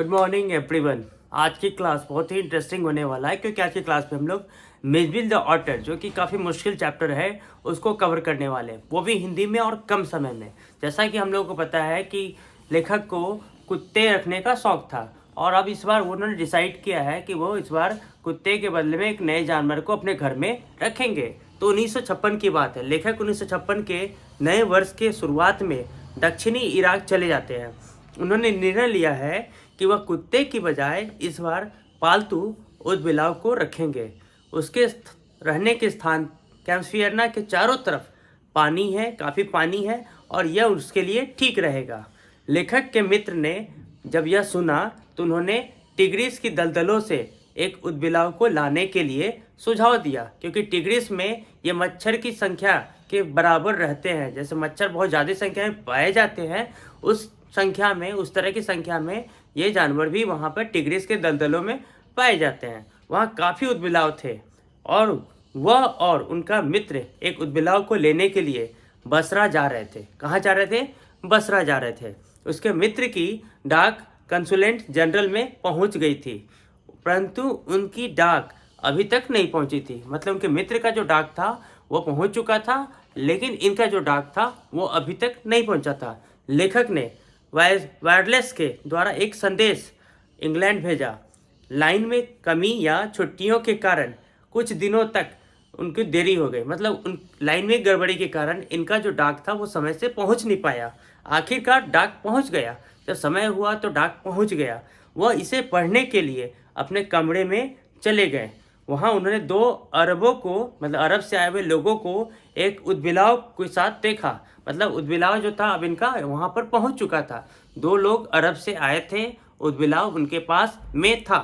Good morning everyone. आज की class बहुत ही इंटरेस्टिंग होने वाला है क्योंकि आज की क्लास में हम लोग मेजविल द ऑटर जो कि काफ़ी मुश्किल चैप्टर है उसको कवर करने वाले हैं, वो भी हिंदी में और कम समय में। जैसा कि हम लोगों को पता है कि लेखक को कुत्ते रखने का शौक था और अब इस बार उन्होंने डिसाइड किया है कि वो इस बार कुत्ते के बदले में एक नए जानवर को अपने घर में रखेंगे। तो 1956 की बात है। लेखक 1956 के नए वर्ष के शुरुआत में दक्षिणी इराक चले जाते हैं। उन्होंने निर्णय लिया है कि वह कुत्ते की बजाय इस बार पालतू ऊदबिलाव को रखेंगे। उसके रहने के स्थान कैम्प्सफियरना के चारों तरफ पानी है, काफ़ी पानी है और यह उसके लिए ठीक रहेगा। लेखक के मित्र ने जब यह सुना तो उन्होंने टिग्रिस की दलदलों से एक ऊदबिलाव को लाने के लिए सुझाव दिया, क्योंकि टिग्रिस में ये मच्छर की संख्या के बराबर रहते हैं। जैसे मच्छर बहुत ज़्यादा संख्या में पाए जाते हैं, उस संख्या में, उस तरह की संख्या में ये जानवर भी वहाँ पर टिग्रिस के दलदलों में पाए जाते हैं। वहाँ काफ़ी ऊदबिलाव थे और वह और उनका मित्र एक ऊदबिलाव को लेने के लिए बसरा जा रहे थे। कहाँ जा रहे थे? बसरा जा रहे थे। उसके मित्र की डाक कंसुलेंट जनरल में पहुँच गई थी, परंतु उनकी डाक अभी तक नहीं पहुँची थी। मतलब उनके मित्र का जो डाक था वो पहुँच चुका था, लेकिन इनका जो डाक था वो अभी तक नहीं पहुँचा था। लेखक ने वायरलेस के द्वारा एक संदेश इंग्लैंड भेजा। लाइन में कमी या छुट्टियों के कारण कुछ दिनों तक उनकी देरी हो गई। मतलब उन लाइन में गड़बड़ी के कारण इनका जो डाक था वो समय से पहुंच नहीं पाया। आखिरकार डाक पहुंच गया। जब समय हुआ तो डाक पहुंच गया। वह इसे पढ़ने के लिए अपने कमरे में चले गए। वहाँ उन्होंने दो अरबों को, मतलब अरब से आए हुए लोगों को एक ऊदबिलाव के साथ देखा। मतलब ऊदबिलाव जो था अब इनका वहाँ पर पहुँच चुका था। दो लोग अरब से आए थे, ऊदबिलाव उनके पास में था।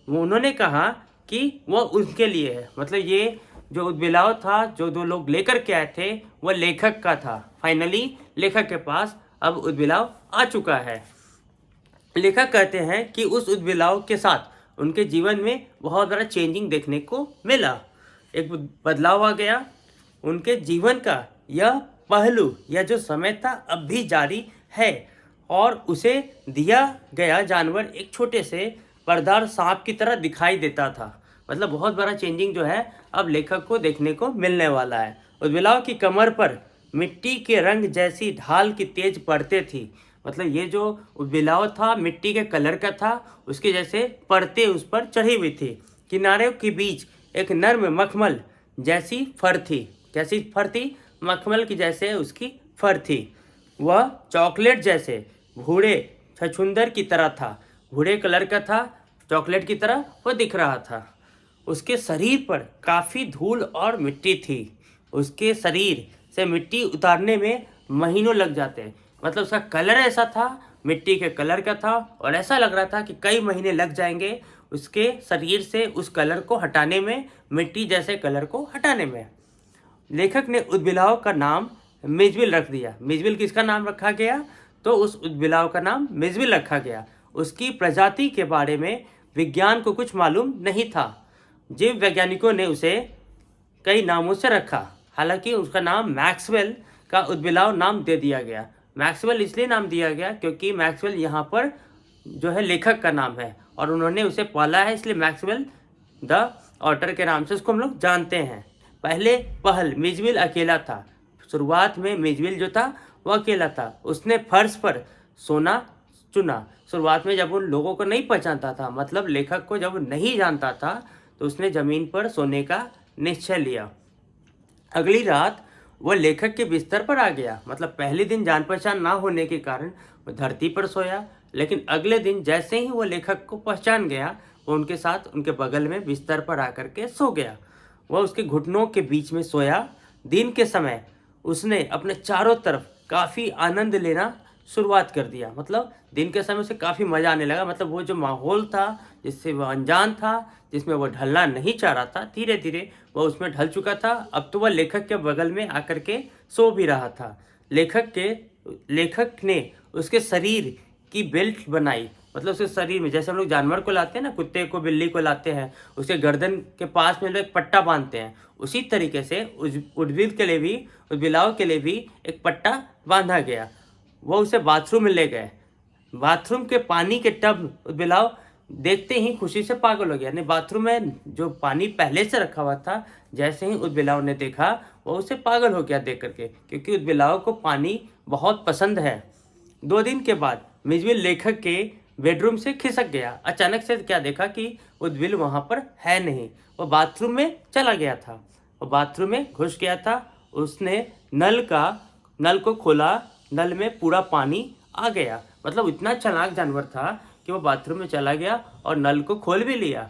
वो उन्होंने कहा कि वह उनके लिए है। मतलब ये जो ऊदबिलाव था, जो दो लोग लेकर के आए थे, वह लेखक का था। फाइनली लेखक के पास अब ऊदबिलाव आ चुका है। लेखक कहते हैं कि उस ऊदबिलाव के साथ उनके जीवन में बहुत बड़ा चेंजिंग देखने को मिला। एक बदलाव आ गया उनके जीवन का। यह पहलू, यह जो समय था अब भी जारी है और उसे दिया गया जानवर एक छोटे से परदार सांप की तरह दिखाई देता था। मतलब बहुत बड़ा चेंजिंग जो है अब लेखक को देखने को मिलने वाला है। ऊदबिलाव की कमर पर मिट्टी के रंग जैसी ढाल की तेज परतें थी। मतलब ये जो ऊदबिलाव था मिट्टी के कलर का था, उसके जैसे परतें उस पर चढ़ी हुई थी। किनारे के बीच एक नर्म मखमल जैसी फर थी। कैसी फर थी? मखमल की जैसे उसकी फर थी। वह चॉकलेट जैसे भूरे छछूंदर की तरह था। भूरे कलर का था, चॉकलेट की तरह वह दिख रहा था। उसके शरीर पर काफ़ी धूल और मिट्टी थी। उसके शरीर से मिट्टी उतारने में महीनों लग जाते। मतलब उसका कलर ऐसा था, मिट्टी के कलर का था और ऐसा लग रहा था कि कई महीने लग जाएंगे उसके शरीर से उस कलर को हटाने में, मिट्टी जैसे कलर को हटाने में। लेखक ने ऊदबिलाव का नाम मेजविल रख दिया। मेजविल किसका नाम रखा गया? तो उस ऊदबिलाव का नाम मेजविल रखा गया। उसकी प्रजाति के बारे में विज्ञान को कुछ मालूम नहीं था। जीव वैज्ञानिकों ने उसे कई नामों से रखा। हालांकि उसका नाम मैक्सवेल का ऊदबिलाव नाम दे दिया गया। मैक्सवेल इसलिए नाम दिया गया क्योंकि मैक्सवेल यहाँ पर जो है लेखक का नाम है और उन्होंने उसे पाला है, इसलिए मैक्सवेल द ऑटर के नाम से उसको हम लोग जानते हैं। पहल मेजविल अकेला था। शुरुआत में मेजविल जो था वो अकेला था। उसने फर्श पर सोना चुना। शुरुआत में जब उन लोगों को नहीं पहचानता था, मतलब लेखक को जब नहीं जानता था, तो उसने ज़मीन पर सोने का निश्चय लिया। अगली रात वह लेखक के बिस्तर पर आ गया। मतलब पहले दिन जान पहचान ना होने के कारण वह धरती पर सोया, लेकिन अगले दिन जैसे ही वह लेखक को पहचान गया, वो उनके साथ उनके बगल में बिस्तर पर आकर के सो गया। वह उसके घुटनों के बीच में सोया। दिन के समय उसने अपने चारों तरफ काफ़ी आनंद लेना शुरुआत कर दिया। मतलब दिन के समय से काफ़ी मज़ा आने लगा। मतलब वो जो माहौल था जिससे वह अनजान था, जिसमें वह ढलना नहीं चाह रहा था, धीरे धीरे वह उसमें ढल चुका था। अब तो वह लेखक के बगल में आकर के सो भी रहा था। लेखक ने उसके शरीर की बेल्ट बनाई। मतलब उसके शरीर में, जैसे हम लोग जानवर को लाते हैं ना, कुत्ते को, बिल्ली को लाते हैं, उसके गर्दन के पास में लोग एक पट्टा बांधते हैं, उसी तरीके से ऊदबिलाव के लिए भी एक पट्टा बांधा गया। वो उसे बाथरूम में ले गए। बाथरूम के पानी के टब उद्बिलाव देखते ही खुशी से पागल हो गया। यानी बाथरूम में जो पानी पहले से रखा हुआ था, जैसे ही उद्बिलाव ने देखा वो उसे पागल हो गया देख करके, क्योंकि उद्बिलाव को पानी बहुत पसंद है। 2 दिन के बाद मिजविल लेखक के बेडरूम से खिसक गया। अचानक से क्या देखा कि उद्बिल वहाँ पर है नहीं, वो बाथरूम में चला गया था। वो बाथरूम में घुस गया था। उसने नल को खोला, नल में पूरा पानी आ गया। मतलब इतना चालाक जानवर था कि वो बाथरूम में चला गया और नल को खोल भी लिया।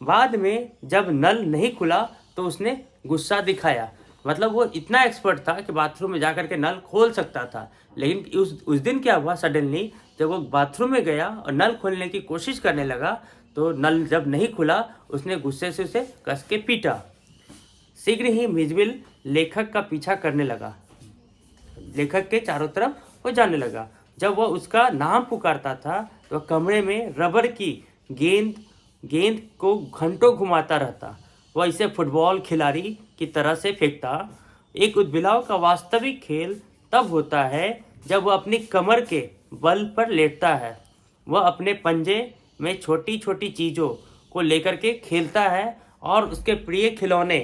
बाद में जब नल नहीं खुला तो उसने गुस्सा दिखाया। मतलब वो इतना एक्सपर्ट था कि बाथरूम में जाकर के नल खोल सकता था। लेकिन उस दिन क्या हुआ, सडनली जब वो बाथरूम में गया और नल खोलने की कोशिश करने लगा तो नल जब नहीं खुला, उसने गुस्से से उसे कस के पीटा। शीघ्र ही मिजविल लेखक का पीछा करने लगा। लेखक के चारों तरफ वो जाने लगा। जब वह उसका नाम पुकारता था तो कमरे में रबर की गेंद को घंटों घुमाता रहता। वह इसे फुटबॉल खिलाड़ी की तरह से फेंकता। एक उद्बिलाव का वास्तविक खेल तब होता है जब वह अपनी कमर के बल पर लेटता है। वह अपने पंजे में छोटी छोटी चीज़ों को लेकर के खेलता है और उसके प्रिय खिलौने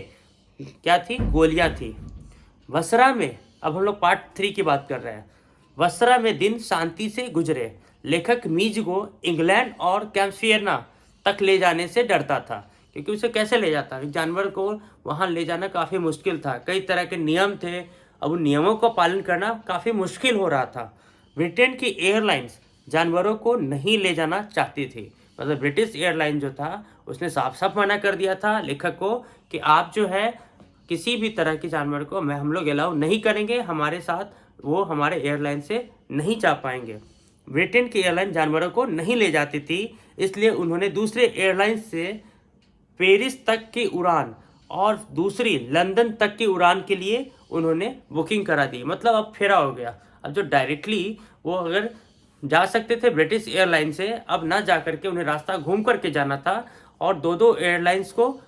क्या थी? गोलियां थी। बसरा में, अब हम लोग पार्ट 3 की बात कर रहे हैं। बसरा में दिन शांति से गुजरे। लेखक मीज को इंग्लैंड और कैम्पियना तक ले जाने से डरता था, क्योंकि उसे कैसे ले जाता? जानवर को वहाँ ले जाना काफ़ी मुश्किल था। कई तरह के नियम थे, अब उन नियमों का पालन करना काफ़ी मुश्किल हो रहा था। ब्रिटेन की एयरलाइंस जानवरों को नहीं ले जाना चाहती थी। मतलब ब्रिटिश एयरलाइन जो था उसने साफ साफ मना कर दिया था लेखक को कि आप जो है किसी भी तरह के जानवर को हम लोग अलाउ नहीं करेंगे, हमारे साथ वो हमारे एयरलाइन से नहीं जा पाएंगे। ब्रिटेन की एयरलाइन जानवरों को नहीं ले जाती थी, इसलिए उन्होंने दूसरे एयरलाइन से पेरिस तक की उड़ान और दूसरी लंदन तक की उड़ान के लिए उन्होंने बुकिंग करा दी। मतलब अब फेरा हो गया। अब जो डायरेक्टली वो अगर जा सकते थे ब्रिटिश एयरलाइन से, अब ना जा करके उन्हें रास्ता घूम करके जाना था और दो एयरलाइंस को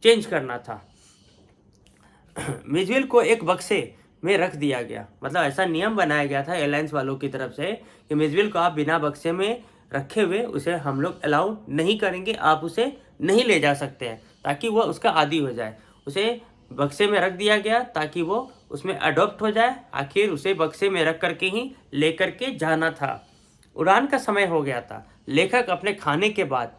चेंज करना था। मिजविल को एक बक्से में रख दिया गया। मतलब ऐसा नियम बनाया गया था एयरलाइंस वालों की तरफ से कि मिजविल को आप बिना बक्से में रखे हुए उसे हम लोग अलाउ नहीं करेंगे, आप उसे नहीं ले जा सकते हैं, ताकि वह उसका आदी हो जाए। उसे बक्से में रख दिया गया ताकि वो उसमें अडॉप्ट हो जाए। आखिर उसे बक्से में रख करके ही ले करके जाना था। उड़ान का समय हो गया था। लेखक अपने खाने के बाद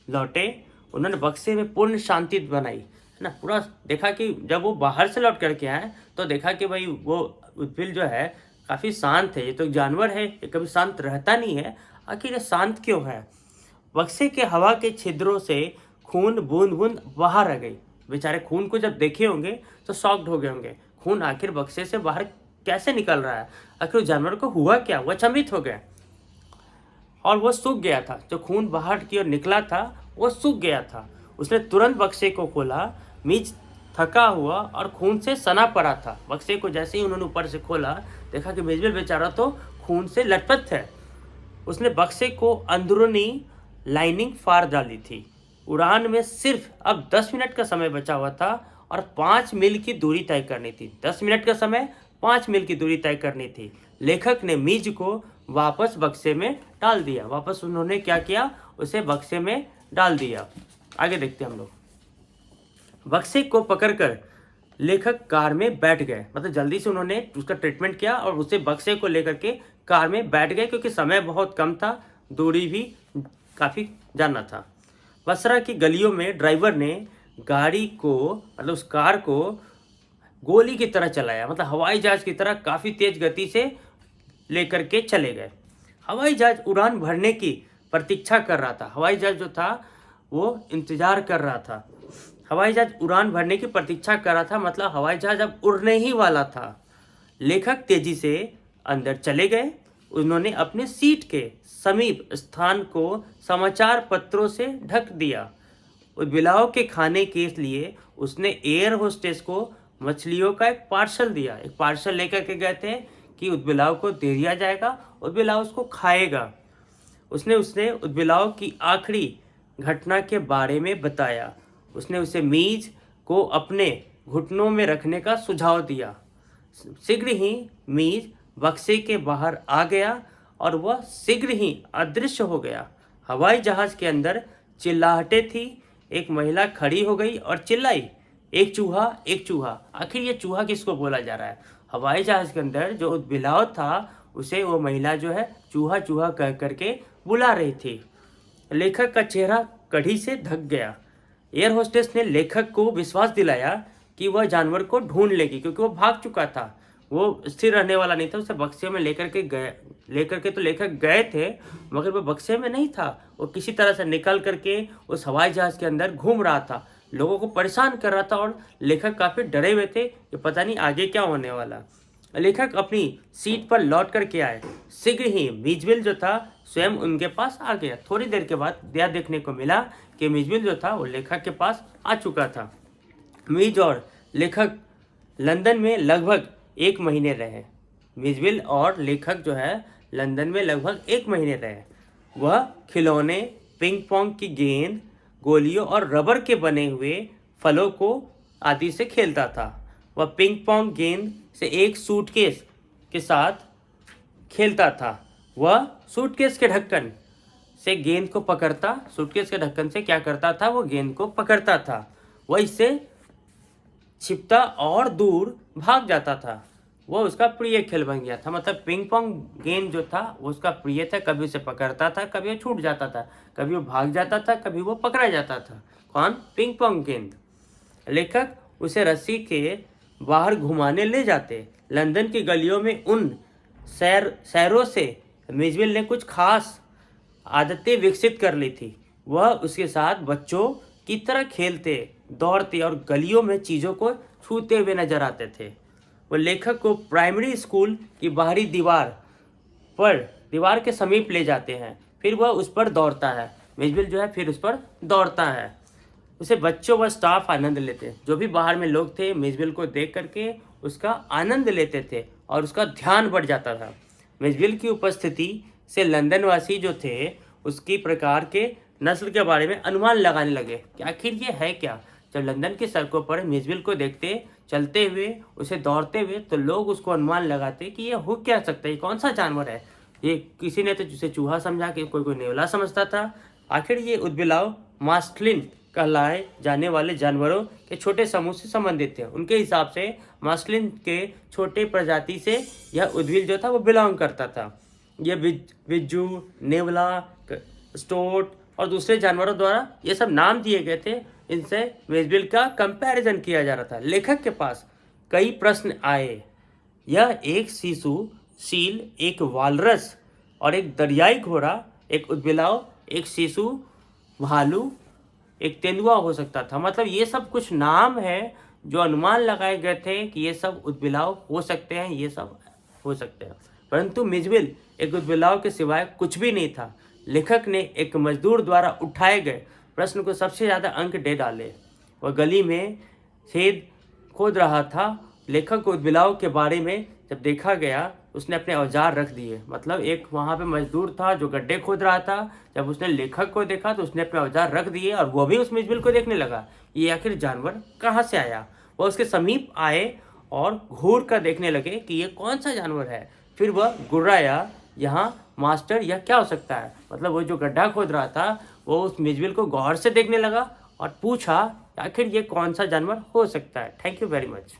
लौटे। उन्होंने बक्से में पूर्ण शांति बनाई, है ना। पूरा देखा कि जब वो बाहर से लौट करके आए तो देखा कि भाई वो उद्बिल जो है काफ़ी शांत है। ये तो जानवर है, ये कभी शांत रहता नहीं है, आखिर ये शांत क्यों है? बक्से के हवा के छिद्रों से खून बूंद बूंद बाहर आ गई। बेचारे खून को जब देखे होंगे तो शॉक्ड हो गए होंगे। खून आखिर बक्से से बाहर कैसे निकल रहा है? आखिर उस जानवर को हुआ क्या? वह अचंभित हो गए और वो सूख गया था। जो खून बाहर की ओर निकला था वो सूख गया था। उसने तुरंत बक्से को खोला। मीज थका हुआ और खून से सना पड़ा था। बक्से को जैसे ही उन्होंने ऊपर से खोला, देखा कि मिजविल बेचारा तो खून से लटपथ है। उसने बक्से को अंदरूनी लाइनिंग फाड़ डाली थी। उड़ान में सिर्फ अब 10 मिनट का समय बचा हुआ था और 5 मील की दूरी तय करनी थी। 10 मिनट का समय, 5 मील की दूरी तय करनी थी। लेखक ने मीज को वापस बक्से में डाल दिया। वापस उन्होंने क्या किया? उसे बक्से में डाल दिया। आगे देखते हैं हम लोग। बक्से को पकड़कर लेखक कार में बैठ गए। मतलब जल्दी से उन्होंने उसका ट्रीटमेंट किया और उसे बक्से को लेकर के कार में बैठ गए, क्योंकि समय बहुत कम था, दूरी भी काफ़ी जाना था। बसरा की गलियों में ड्राइवर ने गाड़ी को, मतलब उस कार को गोली की तरह चलाया। मतलब हवाई जहाज की तरह काफ़ी तेज गति से लेकर के चले गए। हवाई जहाज उड़ान भरने की प्रतीक्षा कर रहा था। हवाई जहाज जो था वो इंतजार कर रहा था। हवाई जहाज उड़ान भरने की प्रतीक्षा कर रहा था, मतलब हवाई जहाज अब उड़ने ही वाला था। लेखक तेजी से अंदर चले गए। उन्होंने अपने सीट के समीप स्थान को समाचार पत्रों से ढक दिया। उद्बिलाव के खाने के लिए उसने एयर होस्टेस को मछलियों का एक पार्सल दिया। एक पार्सल लेकर के गए थे कि उद्बिलाव को दे दिया जाएगा, उद्बिलाव उसको खाएगा। उसने उद्बिलाव की आखिरी घटना के बारे में बताया। उसने उसे मीज को अपने घुटनों में रखने का सुझाव दिया। शीघ्र ही मीज बक्से के बाहर आ गया और वह शीघ्र ही अदृश्य हो गया। हवाई जहाज के अंदर चिल्लाहटें थी। एक महिला खड़ी हो गई और चिल्लाई, एक चूहा, एक चूहा। आखिर ये चूहा किसको बोला जा रहा है? हवाई जहाज के अंदर जो बिलाव था उसे वो महिला जो है चूहा चूहा कह करके बुला रही थी। लेखक का चेहरा कढ़ी से ढक गया। एयर होस्टेस ने लेखक को विश्वास दिलाया कि वह जानवर को ढूंढ लेगी, क्योंकि वो भाग चुका था, वो स्थिर रहने वाला नहीं था। उसे बक्से में लेकर के तो लेखक गए थे, मगर वो बक्से में नहीं था। वो किसी तरह से निकल करके उस हवाई जहाज के अंदर घूम रहा था, लोगों को परेशान कर रहा था, और लेखक काफ़ी डरे हुए थे कि पता नहीं आगे क्या होने वाला। लेखक अपनी सीट पर लौट कर के आए। शीघ्र ही मिजबिल जो था स्वयं उनके पास आ गया। थोड़ी देर के बाद यह देखने को मिला कि मिजबिल जो था वो लेखक के पास आ चुका था। मिज और लेखक लंदन में लगभग 1 महीने रहे। मिजबिल और लेखक जो है लंदन में लगभग 1 महीने रहे। वह खिलौने, पिंग पोंग की गेंद, गोलियों और रबर के बने हुए फलों को आदि से खेलता था। वह पिंग पोंग गेंद से एक सूटकेस के साथ खेलता था। वह सूटकेस के ढक्कन से गेंद को पकड़ता, सूटकेस के ढक्कन से क्या करता था, वो गेंद को पकड़ता था। वह इससे छिपता और दूर भाग जाता था। वह उसका प्रिय खेल बन गया था। मतलब पिंग पोंग गेंद जो था वो उसका प्रिय था। कभी उसे पकड़ता था, कभी वो छूट जाता था, कभी वो भाग जाता था, कभी वो पकड़ा जाता था। कौन? पिंग पोंग गेंद। लेखक उसे रस्सी के बाहर घुमाने ले जाते। लंदन की गलियों में उन सैरों से मिजबिल ने कुछ खास आदतें विकसित कर ली थी। वह उसके साथ बच्चों की तरह खेलते, दौड़ते और गलियों में चीज़ों को छूते हुए नजर आते थे। वह लेखक को प्राइमरी स्कूल की बाहरी दीवार के समीप ले जाते हैं। फिर वह उस पर दौड़ता है। मिजबिल जो है फिर उस पर दौड़ता है। उसे बच्चों व स्टाफ आनंद लेते। जो भी बाहर में लोग थे मिजबिल को देख करके उसका आनंद लेते थे और उसका ध्यान बढ़ जाता था। मिजबिल की उपस्थिति से लंदन वासी जो थे उसकी प्रकार के नस्ल के बारे में अनुमान लगाने लगे कि आखिर ये है क्या। जब लंदन की सड़कों पर मिजबिल को देखते चलते हुए, उसे दौड़ते हुए, तो लोग उसको अनुमान लगाते कि ये हो क्या सकता है, ये कौन सा जानवर है। ये किसी ने तो जिसे चूहा समझा, कि कोई नेवला समझता था। आखिर ये उदबिलाव मास्टलिन कहलाए जाने वाले जानवरों के छोटे समूह से संबंधित थे। उनके हिसाब से मास्टलिन के छोटे प्रजाति से यह उद्भिद जो था वो बिलोंग करता था। यह बिज्जू, नेवला, स्टोट और दूसरे जानवरों द्वारा ये सब नाम दिए गए थे। इनसे मिजबिल का कंपैरिजन किया जा रहा था। लेखक के पास कई प्रश्न आए। यह एक शिशु सील, एक वालरस और एक दरियाई घोड़ा, एक उदबिलाव, एक शिशु भालू, एक तेंदुआ हो सकता था। मतलब ये सब कुछ नाम है जो अनुमान लगाए गए थे कि ये सब उदबिलाव हो सकते हैं, ये सब हो सकते हैं। परंतु मिजबिल एक उदबिलाव के सिवाय कुछ भी नहीं था। लेखक ने एक मजदूर द्वारा उठाए गए प्रश्न को सबसे ज़्यादा अंक दे डाले। वह गली में छेद खोद रहा था। लेखक को उदबिलाव के बारे में जब देखा गया उसने अपने औजार रख दिए। मतलब एक वहाँ पे मजदूर था जो गड्ढे खोद रहा था। जब उसने लेखक को देखा तो उसने अपने औजार रख दिए और वो भी उस मिजबिल को देखने लगा, ये आखिर जानवर कहाँ से आया। वह उसके समीप आए और घूर कर देखने लगे कि ये कौन सा जानवर है। फिर वह गुर्राया, यहाँ मास्टर यह क्या हो सकता है। मतलब वो जो गड्ढा खोद रहा था वो उस मिजबिल को गौर से देखने लगा और पूछा आखिर ये कौन सा जानवर हो सकता है। Thank you very much.